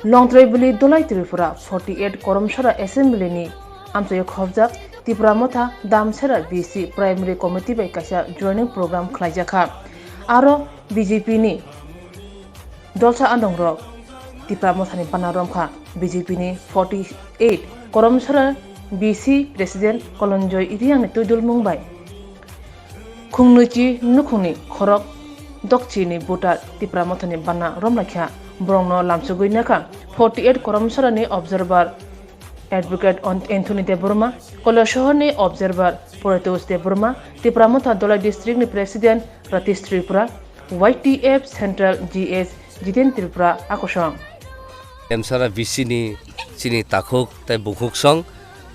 longtrai dolai tripura 48 koromsara assembly ni amsayo khobjak TIPRA motha damsera BC primary committee bai kaisa joining program khlaijakha aro BJP ni dolsa andongrok TIPRA mothani Bana Romkha BJP ni 48 koromsara BC president Kolonjoy iriang ni tudul mungbai Khungni Nukhungni khorok dokchi ni buta TIPRA mothani Bana Romlakha Brongno lamsugui naka 48 koromsara ni observer Advocate Anthony de Burma, Koloshohor ni observer Poretos de Burma, TIPRA motha dolai district ni president Ratish Tripura, YTF Central GS Jiten Tripura akosong. Emsara VC ni chini takhuk tai bukhuk song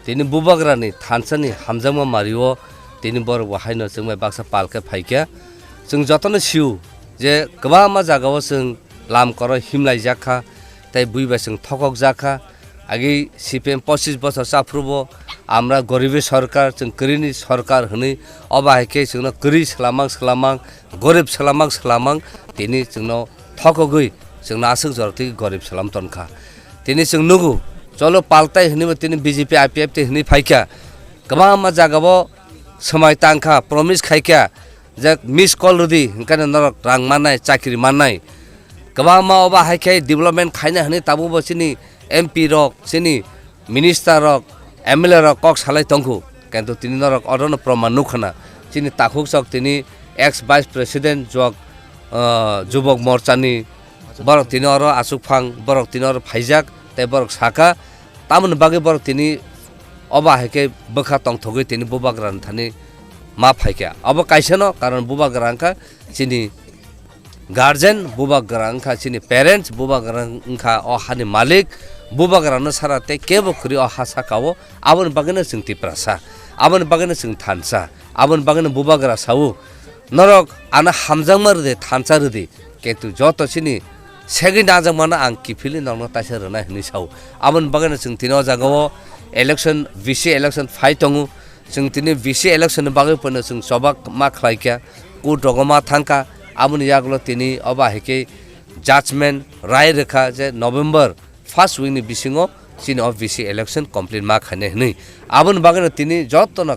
tini bubagra ni thansani hamjama mario tini bor wahaino sungmai baksa palka phaikya sung jotone siu je kba ma jagao sung lam koro himlai jakha tai buiba sung thokok jakha আগে CPM 25 বছর চাফ্রুবো আমরা গরিবের সরকার जों করিনি সরকার হনি অবাহেকে जोंनो করি সালামাং গরিব সালামাং তিনি जोंनो থকগৈ जोंनो আসুক জরতি গরিব সালাম তনখা তিনি जों নুগু চলো পাল্টাই হনিবো তিনি বিজেপি আইপিএফ তে হনি ফাইকা গবামা জাগাবো সময় তাংখা প্রমিস খাইকা যে মিস কল রদি হনকানে নরক রাং মানাই চাকরি মানাই গবামা অবাহেকে ডেভেলপমেন্ট খাইনা হনি তাবু বসিনি MP rok sini minister rok MLA rok kok salai tongku কিন্তু তিনি নরক অরণ প্রমাণ নুখনা তিনি তাকুক সক তিনি এক্স ভাইস প্রেসিডেন্ট জক যুবক মোর্চানি বরক তিনি অর আসুক ফাং বরক তিনি অর ফাইজাক তে বরক সাকা তামন বাগে বরক তিনি অবাহেকে বখা তংথগৈ তিনি বুবাগ্রান থানি মা ফাইকা অব কাইছেন কারণ বুবাগ্রানকা চিনি গার্জেন বুবাগ্রানকা চিনি parents বুবাগ্রানকা অহানি Malik bubagrano sarate kebo kuri ohasa kawo abon bagana sing TIPRA abon bagana sing thansa abon bagana bubagra sau norok ana hamjangmar de thansa rudi ketu joto chini second ajamana ang kifili nongno taisa rena hini sau abon bagana sing tino jagawo election VC election fight tongu sing tini VC election bagai pona sing sobak ma khlaikya ku dogoma thangka abon yaglo tini oba heke judgment rai rekha je November first week ni bisingo chini of VC election complete ma khane nei abon bagana tini jotono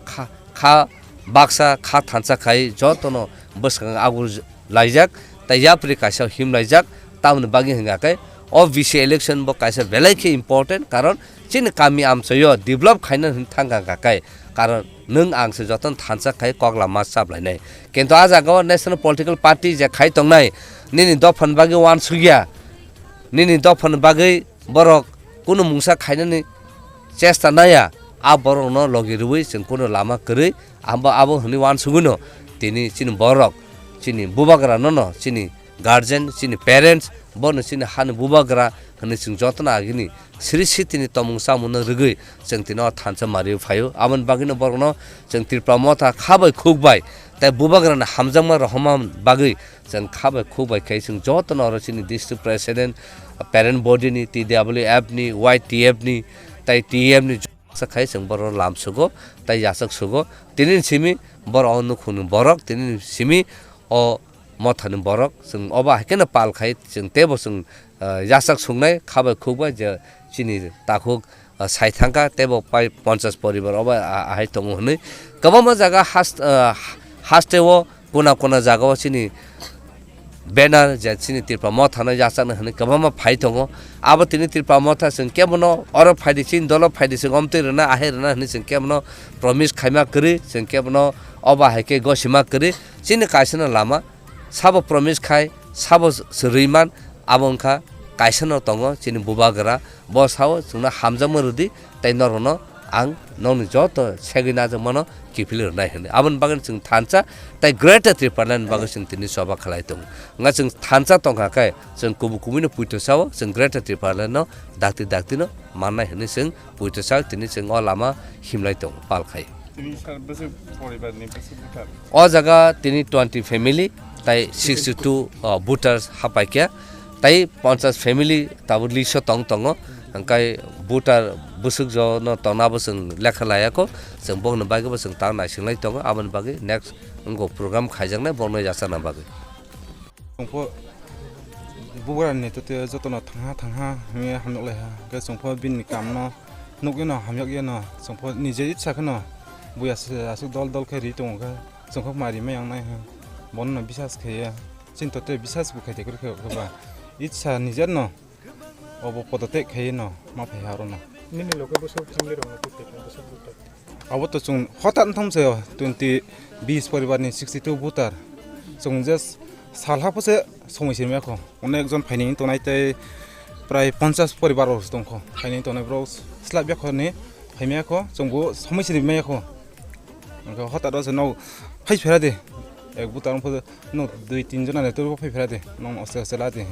kha baksa kha thansa khai jotono buskang agur laijak ta yapri kaisa him laijak taun bagi hinga kai of VC election bo kaisa belai ke important karon chini kami amsoyo develop khaina thanga ka kai karon nung angse joton thansa khai kokla ma sap lai nei kintu aja go national political party je khai tongnai nini dofan bagi wan sugya nini dofan bagi borok kuno mungsa khainani chesta naya a borok no logirui sing kuno lama kri amba abo hni wan suguno tini chini borok chini bubagra no chini guardian chini parents bono chini han bubagra hni sing jotna agini sri sitini tomungsa mun rugui sing tino thansa mari phayo amon bagino borok no sing TIPRA motha khabai khukbai tai bubagra na hamjangma rahman bagi sing khabai khukbai kai sing jotna ro chini district president parent body ni TWF ni YTF ni tai TM ni sakhai sing bor lam sugo tai yasak sugo tinin simi bor onu khun borok tinin simi o mothani borok sing oba hakena pal khai sing tebo sing yasak sungnai khabai khukba je chini takhuk saithangka tebo pai 50 poribar oba ahai tongu hni kabama jaga hastewo kuna jaga chini Bana jachini TIPRA mothana jasana hne kabama phai tongo abo tini TIPRA motha sing kebono oro phaidi chin dolo phaidi sing omte rena aherna hne sing kebono promise khaima kri sing kebono oba heke gosima kri chini kaisana lama sabo promise khai sabo sriman abonka kaisana tongo chini bubagra bosao sungna hamjamurudi tai norono ang noni joto segina jamano kipilir nai hne abon bagan sing thansa tai greater TIPRA land bagan sing tini soba khalai tong nga sing thansa tongka kai sing kubukubino puito sawo sing greater TIPRA land no dakti no manai hne sing puito saw tini sing olama himlai tong pal khai o jaga tini 20 family tai 62 voters hapaikya tai 50 family tabuli so tongo angkai voter busuk jo no tonabo sing lekha layako sing bongno bagi bo sing tang nai singlai tongo abon bagi next ngo program khaijang na bongno jasa na bagi bubaran ni to jotono thangha me hamnok le ha ke songpho bin kam no nokino hamyak ye no songpho nije itsa khno buya asu dol khari tong ga songpho mari me yang nai ha bon no bisas khe chin to te bisas bu khaite khe ba itsa nije no obo podote khe no ma phe haro no nini loke bosok thamle ro ko te bosok buta abo to chung hotan thamse 20 পরিবার ni 62 butar chung just salha pose সমস্যা মেখো অনেকজন ফাইনিং তোনাইতে প্রায় 50 পরিবার দংখো ফাইনিং তোনাই bro slab বেখনি ফাইমেখো जोंबो সমস্যা মেখো अंखो हतात दस नौ phi फेरा दे एक बुतार फो नो 2-3 जना ने तो फाइ फेरा दे नो असे ला दे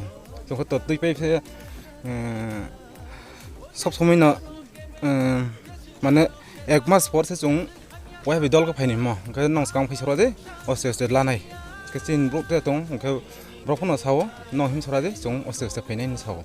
जोंखो तो दुइ फाइ फे सब समय न माने एक मास पर से जों वाय बिदल को फाइनि म ओंखो नंग सांग फैसरा दे असे लानाय के चिन ब्रक दे दं ओंखो ब्रकनो सावो नो हिम सरा दे जों असे फाइनायनि सावो